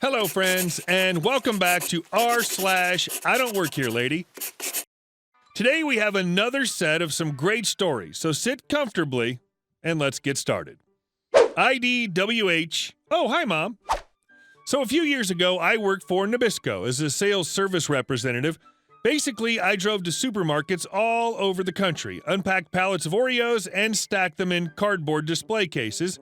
Hello, friends, and welcome back to r/IDontWorkHereLady. Today we have another set of some great stories, so sit comfortably and let's get started. IDWH. Oh, hi, Mom. So a few years ago, I worked for Nabisco as a sales service representative. Basically, I drove to supermarkets all over the country, unpacked pallets of Oreos, and stacked them in cardboard display cases.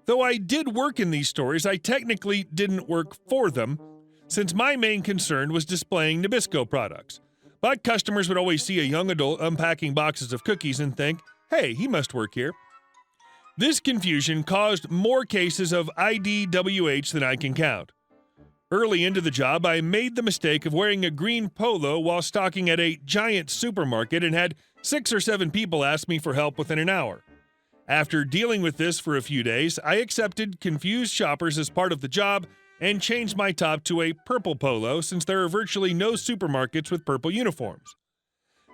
Though I did work in these stores, I technically didn't work for them, since my main concern was displaying Nabisco products. But customers would always see a young adult unpacking boxes of cookies and think, hey, he must work here. This confusion caused more cases of IDWH than I can count. Early into the job, I made the mistake of wearing a green polo while stocking at a giant supermarket and had 6 or 7 people ask me for help within an hour. After dealing with this for a few days, I accepted confused shoppers as part of the job and changed my top to a purple polo since there are virtually no supermarkets with purple uniforms.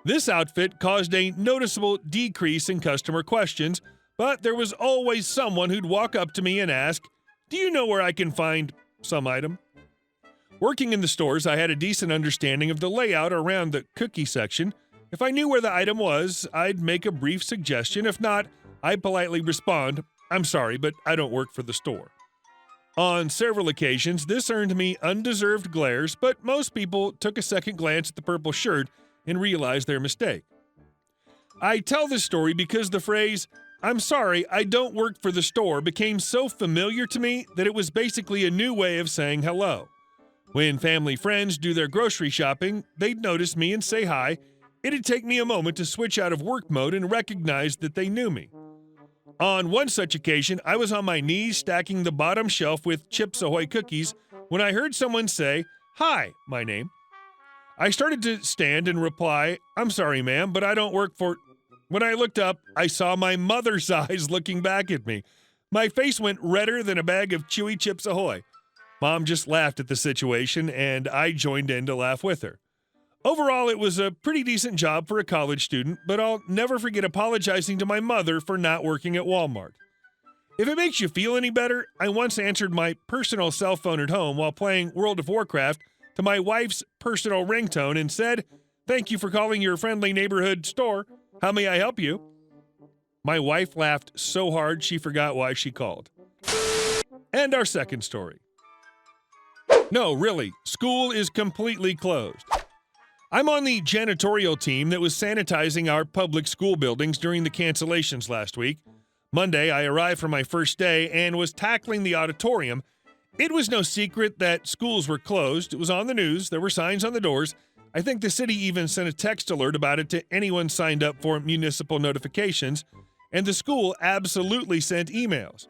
This outfit caused a noticeable decrease in customer questions, but there was always someone who'd walk up to me and ask, "Do you know where I can find some item?" Working in the stores, I had a decent understanding of the layout around the cookie section. If I knew where the item was, I'd make a brief suggestion. If not, I'd politely respond, "I'm sorry, but I don't work for the store." On several occasions, this earned me undeserved glares, but most people took a second glance at the purple shirt and realized their mistake. I tell this story because the phrase, "I'm sorry, I don't work for the store," became so familiar to me that it was basically a new way of saying hello. When family friends do their grocery shopping, they'd notice me and say hi. It'd take me a moment to switch out of work mode and recognize that they knew me. On one such occasion, I was on my knees stacking the bottom shelf with Chips Ahoy cookies when I heard someone say, "Hi, my name." I started to stand and reply, "I'm sorry, ma'am, but I don't work for—" When I looked up, I saw my mother's eyes looking back at me. My face went redder than a bag of chewy Chips Ahoy. Mom just laughed at the situation, and I joined in to laugh with her. Overall, it was a pretty decent job for a college student, but I'll never forget apologizing to my mother for not working at Walmart. If it makes you feel any better, I once answered my personal cell phone at home while playing World of Warcraft to my wife's personal ringtone and said, "Thank you for calling your friendly neighborhood store. How may I help you?" My wife laughed so hard she forgot why she called. And our second story. No, really, school is completely closed. I'm on the janitorial team that was sanitizing our public school buildings during the cancellations last week. Monday, I arrived for my first day and was tackling the auditorium. It was no secret that schools were closed. It was on the news. There were signs on the doors. I think the city even sent a text alert about it to anyone signed up for municipal notifications, and the school absolutely sent emails.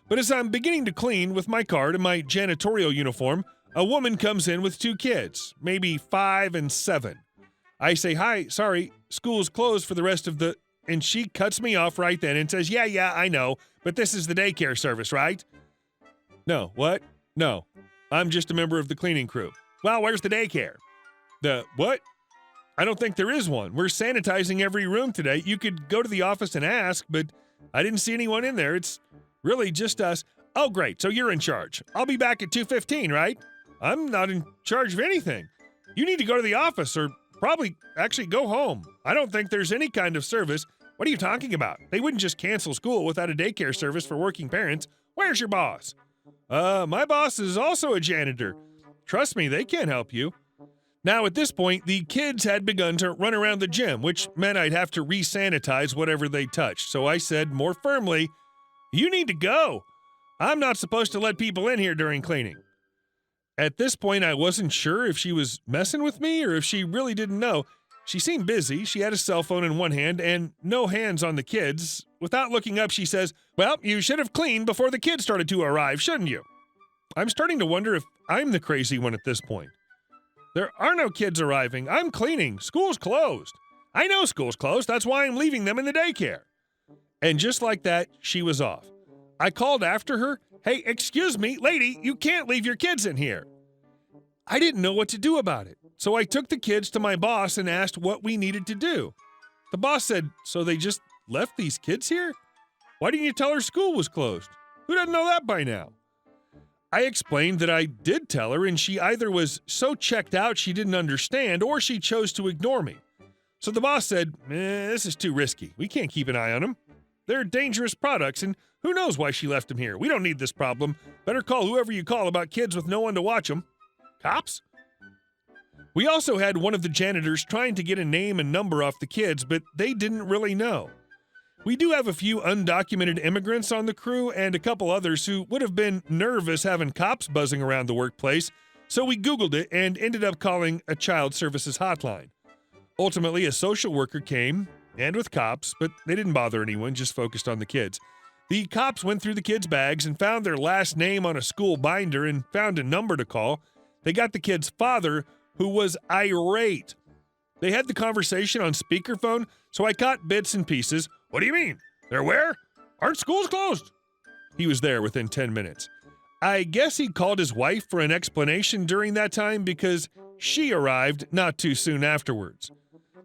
But as I'm beginning to clean with my card and my janitorial uniform, a woman comes in with 2 kids, maybe 5 and 7. I say, "Hi, sorry, school's closed for the rest of the—" And she cuts me off right then and says, Yeah, I know, but this is the daycare service, right?" "No, what? No, I'm just a member of the cleaning crew." "Well, where's the daycare?" "The what? I don't think there is one. We're sanitizing every room today. You could go to the office and ask, but I didn't see anyone in there. It's really just us." "Oh, great, so you're in charge. I'll be back at 2:15, right?" "I'm not in charge of anything. You need to go to the office or probably actually go home. I don't think there's any kind of service." "What are you talking about? They wouldn't just cancel school without a daycare service for working parents. Where's your boss?" My boss is also a janitor. Trust me, they can't help you." Now, at this point, the kids had begun to run around the gym, which meant I'd have to re-sanitize whatever they touched. So I said more firmly, "You need to go. I'm not supposed to let people in here during cleaning." At this point, I wasn't sure if she was messing with me or if she really didn't know. She seemed busy. She had a cell phone in one hand and no hands on the kids. Without looking up, she says, "Well, you should have cleaned before the kids started to arrive, shouldn't you?" I'm starting to wonder if I'm the crazy one at this point. There are no kids arriving. I'm cleaning. School's closed. I know school's closed. That's why I'm leaving them in the daycare. And just like that, she was off. I called after her, "Hey, excuse me, lady, you can't leave your kids in here." I didn't know what to do about it, so I took the kids to my boss and asked what we needed to do. The boss said, "So they just left these kids here? Why didn't you tell her school was closed? Who doesn't know that by now?" I explained that I did tell her, and she either was so checked out she didn't understand, or she chose to ignore me. So the boss said, this is too risky. We can't keep an eye on them. They're dangerous products, and who knows why she left them here. We don't need this problem. Better call whoever you call about kids with no one to watch them. Cops? We also had one of the janitors trying to get a name and number off the kids, but they didn't really know. We do have a few undocumented immigrants on the crew and a couple others who would have been nervous having cops buzzing around the workplace, so we Googled it and ended up calling a child services hotline. Ultimately, a social worker came, and with cops, but they didn't bother anyone, just focused on the kids. The cops went through the kids' bags and found their last name on a school binder and found a number to call. They got the kid's father, who was irate. They had the conversation on speakerphone, so I caught bits and pieces. What do you mean? They're where? Aren't schools closed? He was there within 10 minutes. I guess he called his wife for an explanation during that time because she arrived not too soon afterwards.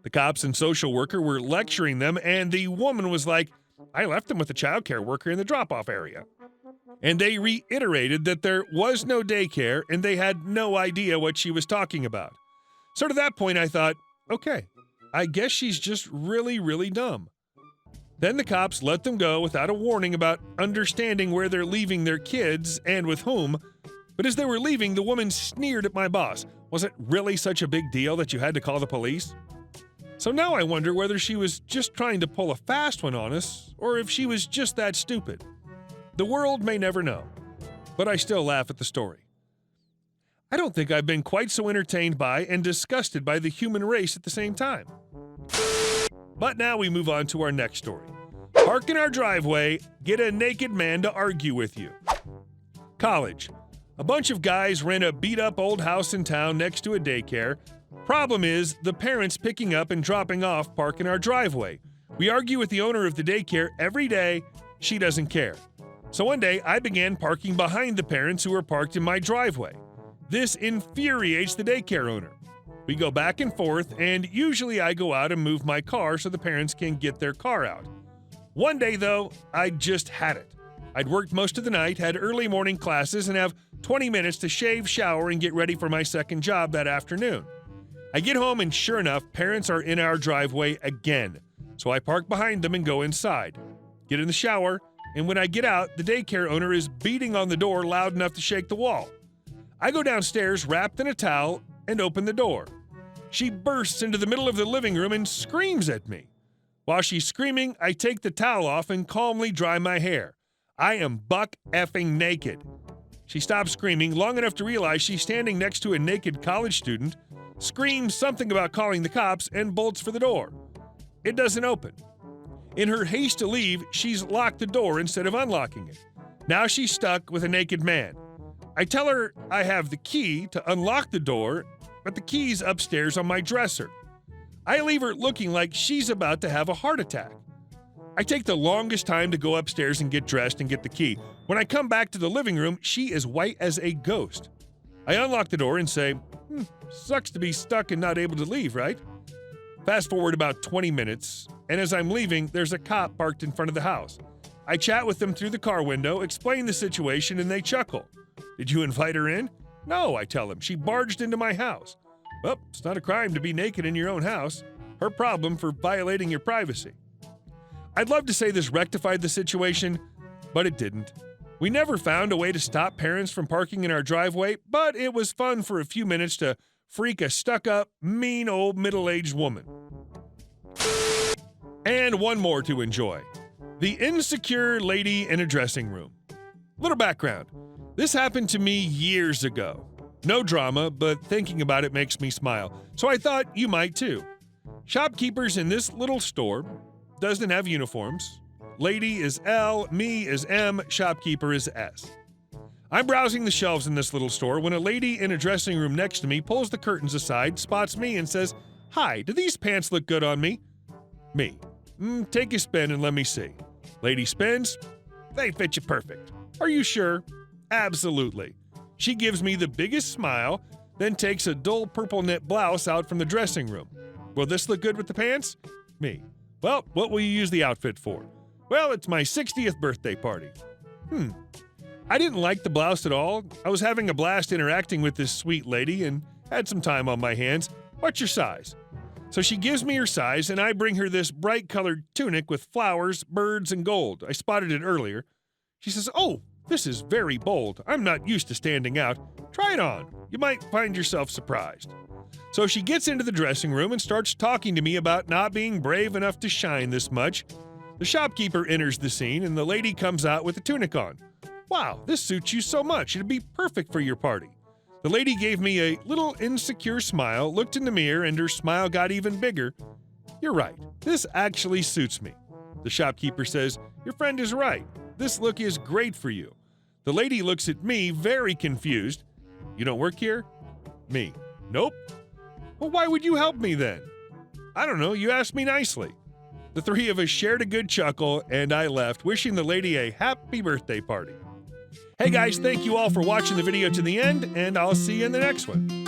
The cops and social worker were lecturing them, and the woman was like, I left them with a child care worker in the drop-off area. And they reiterated that there was no daycare and they had no idea what she was talking about. So to that point, I thought, okay, I guess she's just really, really dumb. Then the cops let them go without a warning about understanding where they're leaving their kids and with whom. But as they were leaving, the woman sneered at my boss. Was it really such a big deal that you had to call the police? So now I wonder whether she was just trying to pull a fast one on us, or if she was just that stupid. The world may never know, but I still laugh at the story. I don't think I've been quite so entertained by and disgusted by the human race at the same time. But now we move on to our next story. Park in our driveway, get a naked man to argue with you. College. A bunch of guys rent a beat-up old house in town next to a daycare. Problem is, the parents picking up and dropping off park in our driveway. We argue with the owner of the daycare every day. She doesn't care. So one day, I began parking behind the parents who were parked in my driveway. This infuriates the daycare owner. We go back and forth, and usually I go out and move my car so the parents can get their car out. One day, though, I just had it. I'd worked most of the night, had early morning classes, and have 20 minutes to shave, shower, and get ready for my second job that afternoon. I get home, and sure enough, parents are in our driveway again. So I park behind them and go inside. Get in the shower, and when I get out, the daycare owner is beating on the door loud enough to shake the wall. I go downstairs, wrapped in a towel, and open the door. She bursts into the middle of the living room and screams at me. While she's screaming, I take the towel off and calmly dry my hair. I am buck effing naked. She stops screaming long enough to realize she's standing next to a naked college student, screams something about calling the cops, and bolts for the door. It doesn't open. In her haste to leave, she's locked the door instead of unlocking it. Now she's stuck with a naked man. I tell her I have the key to unlock the door, but the key's upstairs on my dresser. I leave her looking like she's about to have a heart attack. I take the longest time to go upstairs and get dressed and get the key. When I come back to the living room, she is white as a ghost. I unlock the door and say, sucks to be stuck and not able to leave, right? Fast forward about 20 minutes, and as I'm leaving, there's a cop parked in front of the house. I chat with them through the car window, explain the situation, and they chuckle. Did you invite her in? No, I tell them. She barged into my house. Well, it's not a crime to be naked in your own house. Her problem for violating your privacy. I'd love to say this rectified the situation, but it didn't. We never found a way to stop parents from parking in our driveway, but it was fun for a few minutes to freak a stuck-up, mean old middle-aged woman. And one more to enjoy. The insecure lady in a dressing room. Little background. This happened to me years ago. No drama, but thinking about it makes me smile. So I thought you might too. Shopkeepers in this little store doesn't have uniforms. Lady is L, me is M, shopkeeper is S. I'm browsing the shelves in this little store when a lady in a dressing room next to me pulls the curtains aside, spots me, and says, "Hi, do these pants look good on me?" Me. Take a spin and let me see. Lady spins. They fit you perfect. Are you sure? Absolutely. She gives me the biggest smile, then takes a dull purple knit blouse out from the dressing room. Will this look good with the pants? Me. Well, what will you use the outfit for? Well, it's my 60th birthday party. I didn't like the blouse at all. I was having a blast interacting with this sweet lady and had some time on my hands. What's your size? So she gives me her size, and I bring her this bright-colored tunic with flowers, birds, and gold. I spotted it earlier. She says, "Oh, this is very bold. I'm not used to standing out. Try it on. You might find yourself surprised." So she gets into the dressing room and starts talking to me about not being brave enough to shine this much. The shopkeeper enters the scene, and the lady comes out with the tunic on. "Wow, this suits you so much. It'd be perfect for your party." The lady gave me a little insecure smile, looked in the mirror, and her smile got even bigger. "You're right. This actually suits me." The shopkeeper says, "Your friend is right. This look is great for you." The lady looks at me, very confused. "You don't work here?" Me, "Nope." "Well, why would you help me then?" "I don't know. You asked me nicely." The three of us shared a good chuckle, and I left, wishing the lady a happy birthday party. Hey guys, thank you all for watching the video to the end, and I'll see you in the next one.